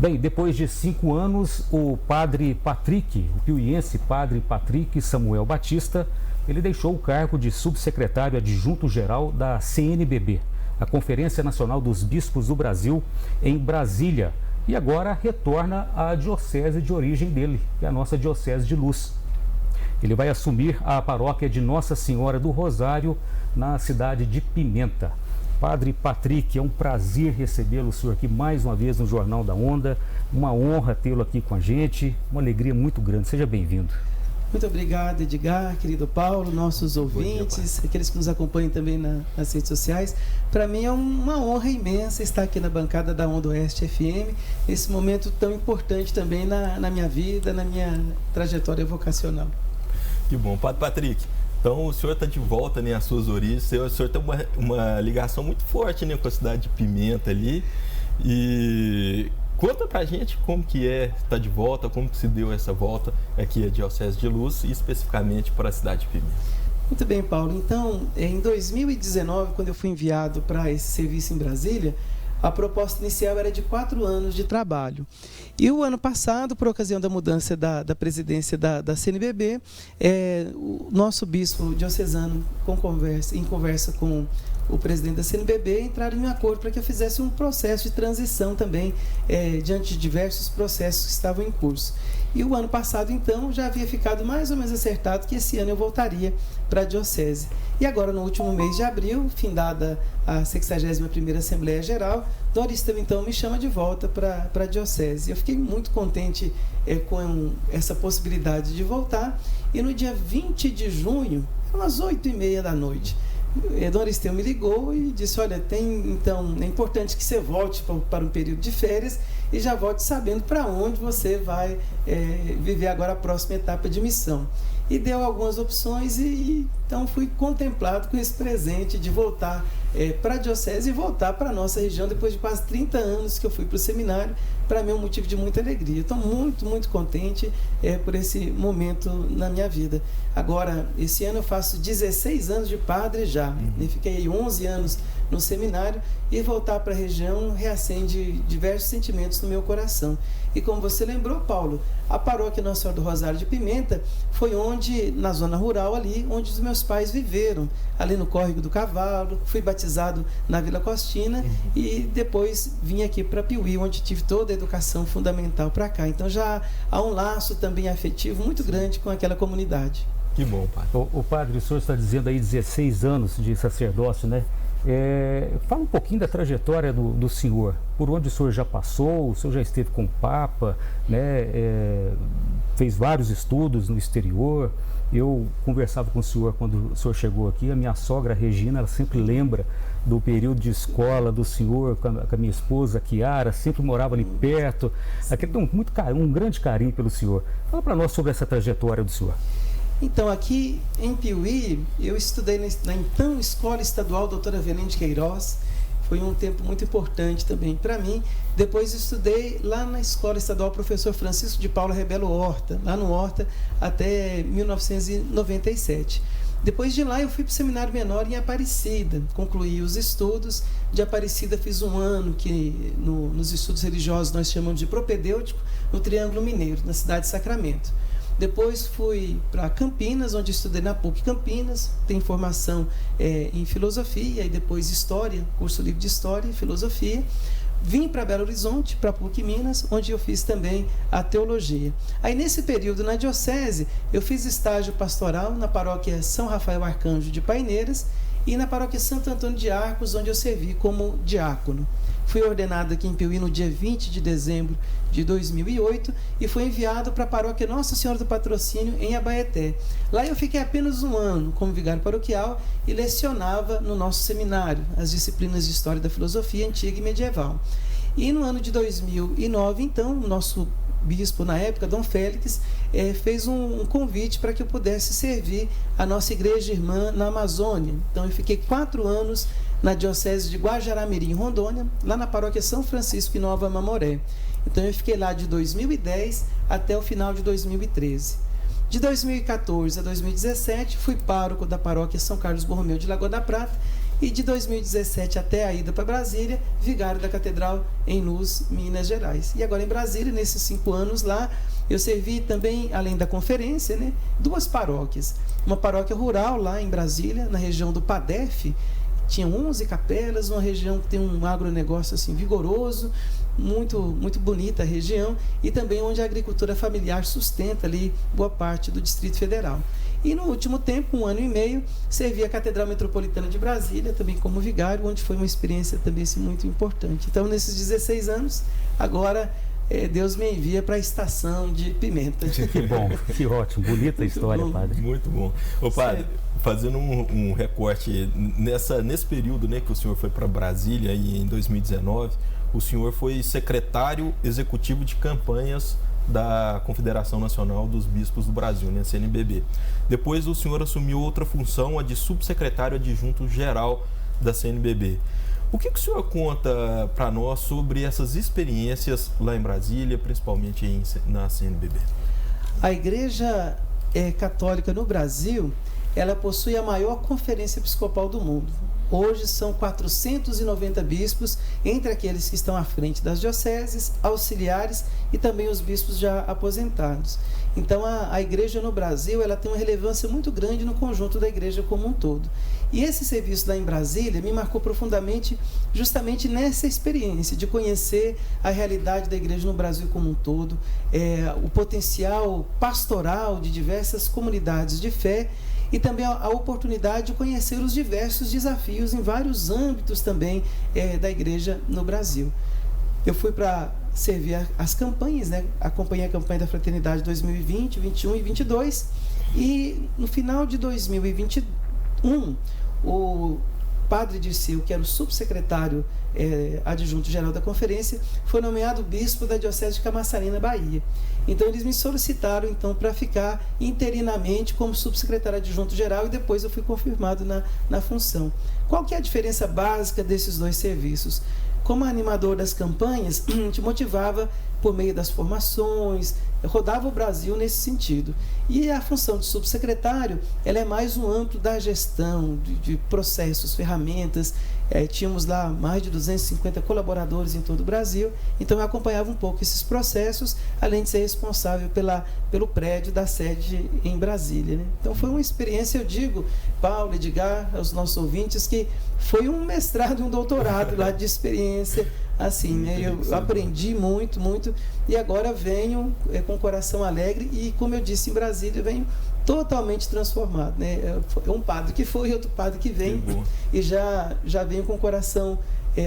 Bem, depois de 5 anos, o padre Patrick, o piuiense padre Patrick Samuel Batista, ele deixou o cargo de subsecretário adjunto-geral da CNBB, a Conferência Nacional dos Bispos do Brasil, em Brasília, e agora retorna à diocese de origem dele, que é a nossa Diocese de Luz. Ele vai assumir a paróquia de Nossa Senhora do Rosário, na cidade de Pimenta. Padre Patrick, é um prazer recebê-lo, senhor, aqui mais uma vez no Jornal da Onda. Uma honra tê-lo aqui com a gente, uma alegria muito grande. Seja bem-vindo. Muito obrigado, Edgar, querido Paulo, nossos ouvintes, aqueles que nos acompanham também nas redes sociais. Para mim é uma honra imensa estar aqui na bancada da Onda Oeste FM, nesse momento tão importante também na minha vida, na minha trajetória vocacional. Que bom, Padre Patrick. Então, o senhor está de volta, né, às suas origens. O senhor tem uma ligação muito forte, né, com a cidade de Pimenta ali. E conta pra gente como que estar de volta, como que se deu essa volta aqui à Diocese de Luz e especificamente para a cidade de Pimenta. Muito bem, Paulo. Então, em 2019, quando eu fui enviado para esse serviço em Brasília, a proposta inicial era de 4 anos de trabalho. E o ano passado, por ocasião da mudança da presidência da CNBB, o nosso bispo diocesano, em conversa com o presidente da CNBB, entraram em um acordo para que eu fizesse um processo de transição também, diante de diversos processos que estavam em curso. E o ano passado, então, já havia ficado mais ou menos acertado que esse ano eu voltaria para a Diocese. E agora, no último mês de abril, findada a 61ª Assembleia Geral, Dom Aristeu, então, me chama de volta para a Diocese. Eu fiquei muito contente com essa possibilidade de voltar. E no dia 20 de junho, umas 8h30 da noite, Dom Aristeu me ligou e disse: olha, então, é importante que você volte para um período de férias e já volte sabendo para onde você vai viver agora a próxima etapa de missão. E deu algumas opções e então fui contemplado com esse presente de voltar para a Diocese e voltar para a nossa região depois de quase 30 anos que eu fui para o seminário. Para mim é um motivo de muita alegria. Estou muito, muito contente por esse momento na minha vida. Agora, esse ano eu faço 16 anos de padre já. Eu fiquei 11 anos no seminário e voltar para a região reacende diversos sentimentos no meu coração. E como você lembrou, Paulo, a paróquia Nossa Senhora do Rosário de Pimenta foi na zona rural ali, onde os meus pais viveram, ali no Córrego do Cavalo. Fui batizado na Vila Costina e depois vim aqui para Piuí, onde tive toda a educação fundamental para cá. Então já há um laço também afetivo muito grande com aquela comunidade. Que bom, padre. O padre, o senhor está dizendo aí 16 anos de sacerdócio, né? Fala um pouquinho da trajetória do senhor, por onde o senhor já passou, o senhor já esteve com o Papa, né? Fez vários estudos no exterior. Eu conversava com o senhor quando o senhor chegou aqui, a minha sogra Regina, ela sempre lembra do período de escola do senhor com a minha esposa Chiara, sempre morava ali perto. Aqui tem um grande carinho pelo senhor. Fala para nós sobre essa trajetória do senhor. Então, aqui em Piuí, eu estudei na então Escola Estadual Doutora Avelino de Queiroz. Foi um tempo muito importante também para mim. Depois estudei lá na Escola Estadual Professor Francisco de Paula Rebelo Horta, lá no Horta, até 1997. Depois de lá eu fui para o Seminário Menor em Aparecida, concluí os estudos. De Aparecida fiz um ano que nos estudos religiosos nós chamamos de propedêutico, no Triângulo Mineiro, na cidade de Sacramento. Depois fui para Campinas, onde estudei na PUC Campinas, tenho formação em filosofia e depois história, curso livre de história e filosofia. Vim para Belo Horizonte, para a PUC Minas, onde eu fiz também a teologia. Aí nesse período na Diocese, eu fiz estágio pastoral na paróquia São Rafael Arcanjo de Paineiras e na paróquia Santo Antônio de Arcos, onde eu servi como diácono. Fui ordenado aqui em Piuí no dia 20 de dezembro de 2008 e fui enviado para a paróquia Nossa Senhora do Patrocínio, em Abaeté. Lá eu fiquei apenas um ano como vigário paroquial e lecionava no nosso seminário as disciplinas de História da Filosofia Antiga e Medieval. E no ano de 2009, então, o nosso bispo, na época, Dom Félix, fez um convite para que eu pudesse servir a nossa igreja irmã na Amazônia. Então, eu fiquei 4 anos na Diocese de Guajará-Mirim, Rondônia, lá na paróquia São Francisco em Nova Mamoré. Então, eu fiquei lá de 2010 até o final de 2013. De 2014 a 2017, fui pároco da paróquia São Carlos Borromeu de Lagoa da Prata e de 2017 até a ida para Brasília, vigário da Catedral em Luz, Minas Gerais. E agora em Brasília, nesses 5 anos lá, eu servi também, além da conferência, né, 2 paróquias. Uma paróquia rural lá em Brasília, na região do PADEF, tinha 11 capelas, uma região que tem um agronegócio assim, vigoroso, muito bonita a região, e também onde a agricultura familiar sustenta ali boa parte do Distrito Federal. E no último tempo, 1 ano e meio, servi a Catedral Metropolitana de Brasília, também como vigário, onde foi uma experiência também assim, muito importante. Então, nesses 16 anos, agora Deus me envia para a estação de Pimenta. Que bom, que ótimo, bonita história, padre. Muito bom. Ô, padre, fazendo um recorte, nesse período, né, que o senhor foi para Brasília aí, em 2019, o senhor foi secretário executivo de campanhas da Confederação Nacional dos Bispos do Brasil, né, CNBB. Depois o senhor assumiu outra função, a de subsecretário adjunto geral da CNBB. O que o senhor conta para nós sobre essas experiências lá em Brasília, principalmente na CNBB? A Igreja Católica no Brasil, ela possui a maior conferência episcopal do mundo. Hoje são 490 bispos, entre aqueles que estão à frente das dioceses, auxiliares e também os bispos já aposentados. Então, a igreja no Brasil, ela tem uma relevância muito grande no conjunto da igreja como um todo. E esse serviço lá em Brasília me marcou profundamente justamente nessa experiência de conhecer a realidade da igreja no Brasil como um todo, o potencial pastoral de diversas comunidades de fé, e também a oportunidade de conhecer os diversos desafios em vários âmbitos também da igreja no Brasil. Eu fui para servir as campanhas, né? Acompanhei a campanha da Fraternidade 2020, 21 e 22, e no final de 2021, o padre Dirceu, que era o subsecretário adjunto geral da conferência, foi nomeado bispo da Diocese de Camaçari, na Bahia. Então, eles me solicitaram para ficar interinamente como subsecretário adjunto geral, e depois eu fui confirmado na função. Qual que é a diferença básica desses 2 serviços? Como animador das campanhas, a gente motivava por meio das formações, rodava o Brasil nesse sentido. E a função de subsecretário, ela é mais um âmbito da gestão, de processos, ferramentas. Tínhamos lá mais de 250 colaboradores em todo o Brasil, então eu acompanhava um pouco esses processos, além de ser responsável pelo prédio da sede em Brasília, né? Então foi uma experiência, eu digo, Paulo, Edgar, aos nossos ouvintes, que foi um mestrado e um doutorado lá de experiência, assim, né? Eu aprendi muito, e agora venho com o coração alegre e, como eu disse, em Brasília, venho totalmente transformado, né? É um padre que foi e outro padre que vem, e já venho com o coração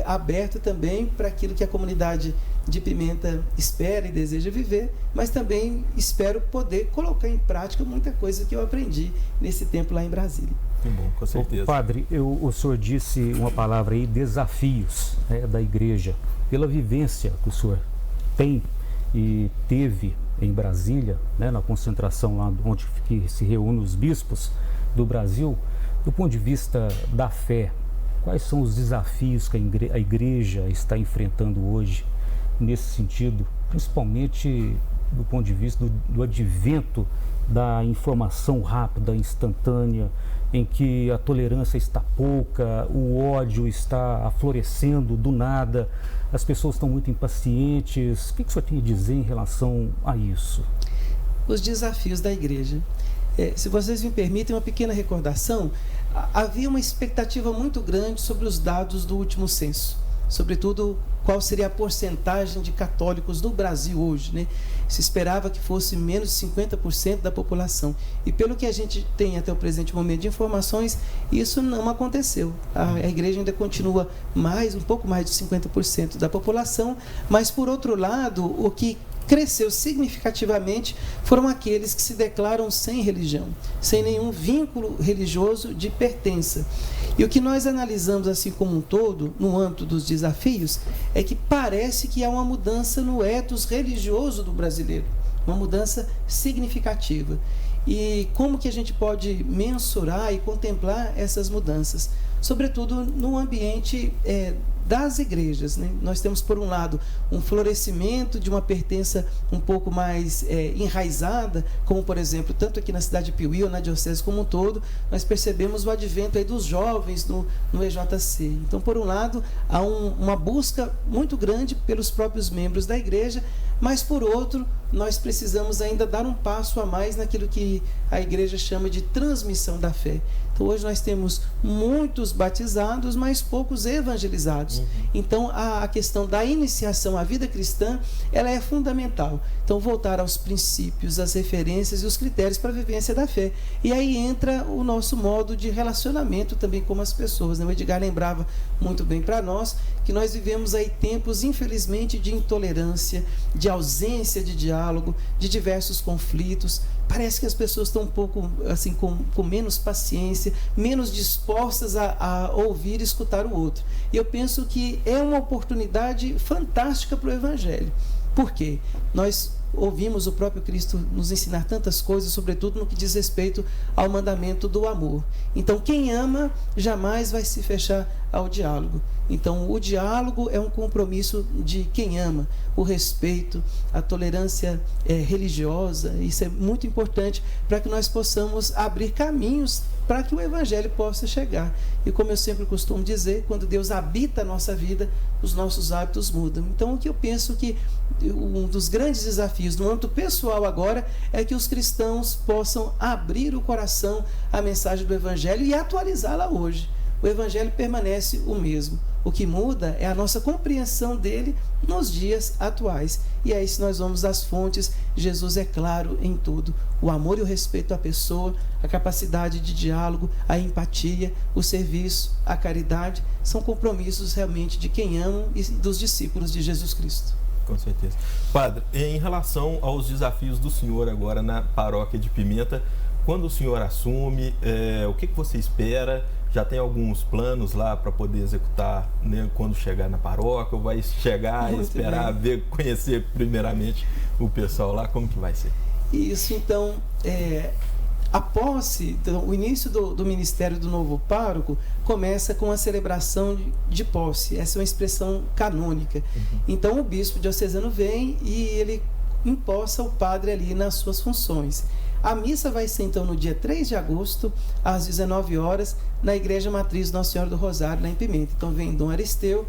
aberto também para aquilo que a comunidade de Pimenta espera e deseja viver, mas também espero poder colocar em prática muita coisa que eu aprendi nesse tempo lá em Brasília. Que bom, com certeza. Padre, o senhor disse uma palavra aí, desafios, né, da igreja, pela vivência que o senhor tem e teve em Brasília, né, na concentração lá onde se reúnem os bispos do Brasil. Do ponto de vista da fé, quais são os desafios que a igreja está enfrentando hoje nesse sentido, principalmente do ponto de vista do advento da informação rápida, instantânea, em que a tolerância está pouca, o ódio está aflorescendo do nada, as pessoas estão muito impacientes. O que o senhor tem a dizer em relação a isso? Os desafios da igreja. Se vocês me permitem uma pequena recordação, havia uma expectativa muito grande sobre os dados do último censo, sobretudo qual seria a porcentagem de católicos no Brasil hoje, né? Se esperava que fosse menos de 50% da população. E pelo que a gente tem até o presente momento de informações, isso não aconteceu. A igreja ainda continua um pouco mais de 50% da população, mas, por outro lado, o que cresceu significativamente foram aqueles que se declaram sem religião, sem nenhum vínculo religioso de pertença. E o que nós analisamos assim como um todo, no âmbito dos desafios, é que parece que há uma mudança no ethos religioso do brasileiro, uma mudança significativa. E como que a gente pode mensurar e contemplar essas mudanças? Sobretudo no ambiente das igrejas, né? Nós temos, por um lado, um florescimento de uma pertença um pouco mais enraizada, como, por exemplo, tanto aqui na cidade de Piuí ou na diocese como um todo, nós percebemos o advento aí dos jovens no EJC. Então, por um lado, há uma busca muito grande pelos próprios membros da igreja, mas, por outro, nós precisamos ainda dar um passo a mais naquilo que a igreja chama de transmissão da fé. Então, hoje nós temos muitos batizados, mas poucos evangelizados. Então, a questão da iniciação à vida cristã, ela é fundamental. Então, voltar aos princípios, às referências e os critérios para a vivência da fé. E aí entra o nosso modo de relacionamento também com as pessoas, né? O Edgar lembrava muito bem para nós que nós vivemos aí tempos, infelizmente, de intolerância, de ausência de diálogo, de diversos conflitos. Parece que as pessoas estão um pouco assim, com menos paciência, menos dispostas a ouvir e escutar o outro. E eu penso que é uma oportunidade fantástica para o Evangelho. Por quê? Nós ouvimos o próprio Cristo nos ensinar tantas coisas, sobretudo no que diz respeito ao mandamento do amor. Então, quem ama jamais vai se fechar ao diálogo. Então, o diálogo é um compromisso de quem ama, o respeito, a tolerância religiosa. Isso é muito importante para que nós possamos abrir caminhos para que o Evangelho possa chegar. E como eu sempre costumo dizer, quando Deus habita a nossa vida, os nossos hábitos mudam. Então, o que eu penso que um dos grandes desafios no âmbito pessoal agora é que os cristãos possam abrir o coração à mensagem do Evangelho e atualizá-la hoje. O Evangelho permanece o mesmo. O que muda é a nossa compreensão dele nos dias atuais. E aí, se nós vamos às fontes, Jesus é claro em tudo. O amor e o respeito à pessoa, a capacidade de diálogo, a empatia, o serviço, a caridade, são compromissos realmente de quem ama e dos discípulos de Jesus Cristo. Com certeza. Padre, em relação aos desafios do senhor agora na paróquia de Pimenta, quando o senhor assume, o que você espera? Já tem alguns planos lá para poder executar, né, quando chegar na paróquia? Ou vai chegar e esperar ver, conhecer primeiramente o pessoal lá? Como que vai ser? Isso, então, a posse, então, o início do ministério do novo pároco começa com a celebração de posse. Essa é uma expressão canônica. Então, o bispo diocesano vem e ele empossa o padre ali nas suas funções. A missa vai ser, então, no dia 3 de agosto, às 19 horas, na Igreja Matriz Nossa Senhora do Rosário, lá em Pimenta. Então, vem Dom Aristeu,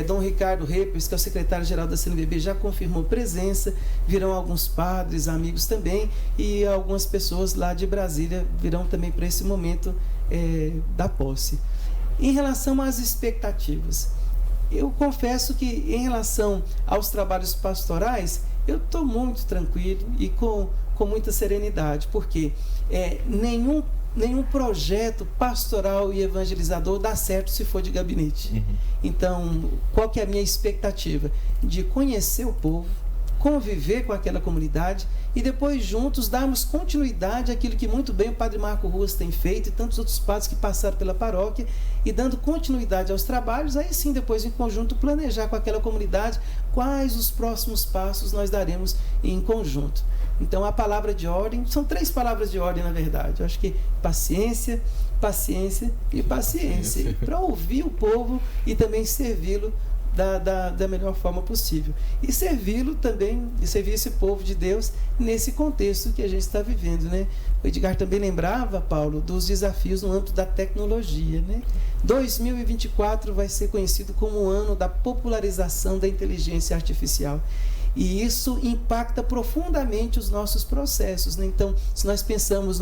Dom Ricardo Repes, que é o secretário-geral da CNBB, já confirmou presença, virão alguns padres, amigos também, e algumas pessoas lá de Brasília virão também para esse momento da posse. Em relação às expectativas, eu confesso que, em relação aos trabalhos pastorais, eu estou muito tranquilo e com muita serenidade, porque nenhum projeto pastoral e evangelizador dá certo se for de gabinete. Então, qual que é a minha expectativa? De conhecer o povo, conviver com aquela comunidade e depois juntos darmos continuidade àquilo que muito bem o Padre Marco Ruas tem feito e tantos outros padres que passaram pela paróquia, e dando continuidade aos trabalhos, aí sim depois em conjunto planejar com aquela comunidade quais os próximos passos nós daremos em conjunto. Então, a palavra de ordem, são 3 palavras de ordem, na verdade. Eu acho que paciência, paciência e paciência. Para ouvir o povo e também servi-lo da melhor forma possível. E servi-lo também, e servir esse povo de Deus nesse contexto que a gente está vivendo, né? O Edgar também lembrava, Paulo, dos desafios no âmbito da tecnologia, né? 2024 vai ser conhecido como o ano da popularização da inteligência artificial. E isso impacta profundamente os nossos processos, né? Então, se nós pensamos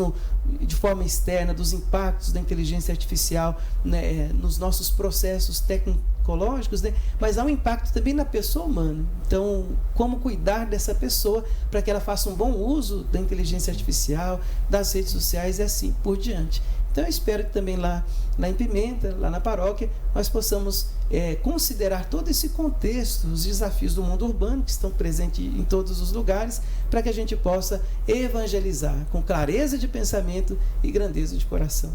de forma externa dos impactos da inteligência artificial, né, nos nossos processos tecnológicos, né, mas há um impacto também na pessoa humana. Então, como cuidar dessa pessoa para que ela faça um bom uso da inteligência artificial, das redes sociais e assim por diante. Então, eu espero que também lá em Pimenta, lá na paróquia, nós possamos considerar todo esse contexto, os desafios do mundo urbano, que estão presentes em todos os lugares, para que a gente possa evangelizar com clareza de pensamento e grandeza de coração.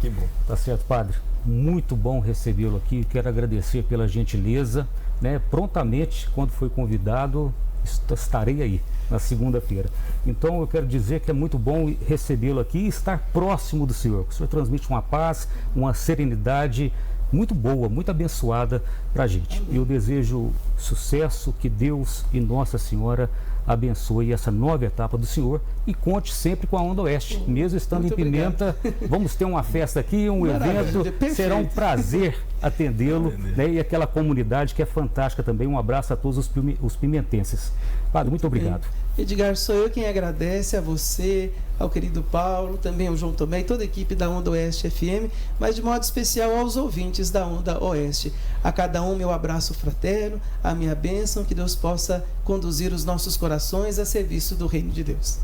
Que bom. Tá certo, padre. Muito bom recebê-lo aqui. Quero agradecer pela gentileza, né? Prontamente, quando foi convidado, estarei aí na segunda-feira. Então, eu quero dizer que é muito bom recebê-lo aqui e estar próximo do senhor. O senhor transmite uma paz, uma serenidade muito boa, muito abençoada para a gente. Eu desejo sucesso, que Deus e Nossa Senhora abençoe essa nova etapa do senhor e conte sempre com a Onda Oeste. Mesmo estando muito em Pimenta, vamos ter uma festa aqui, um evento, será um prazer atendê-lo, né, e aquela comunidade que é fantástica também. Um abraço a todos os pimentenses. Padre, muito obrigado. Edgar, sou eu quem agradece a você, ao querido Paulo, também ao João Tomé e toda a equipe da Onda Oeste FM, mas de modo especial aos ouvintes da Onda Oeste. A cada um meu abraço fraterno, a minha bênção, que Deus possa conduzir os nossos corações a serviço do Reino de Deus.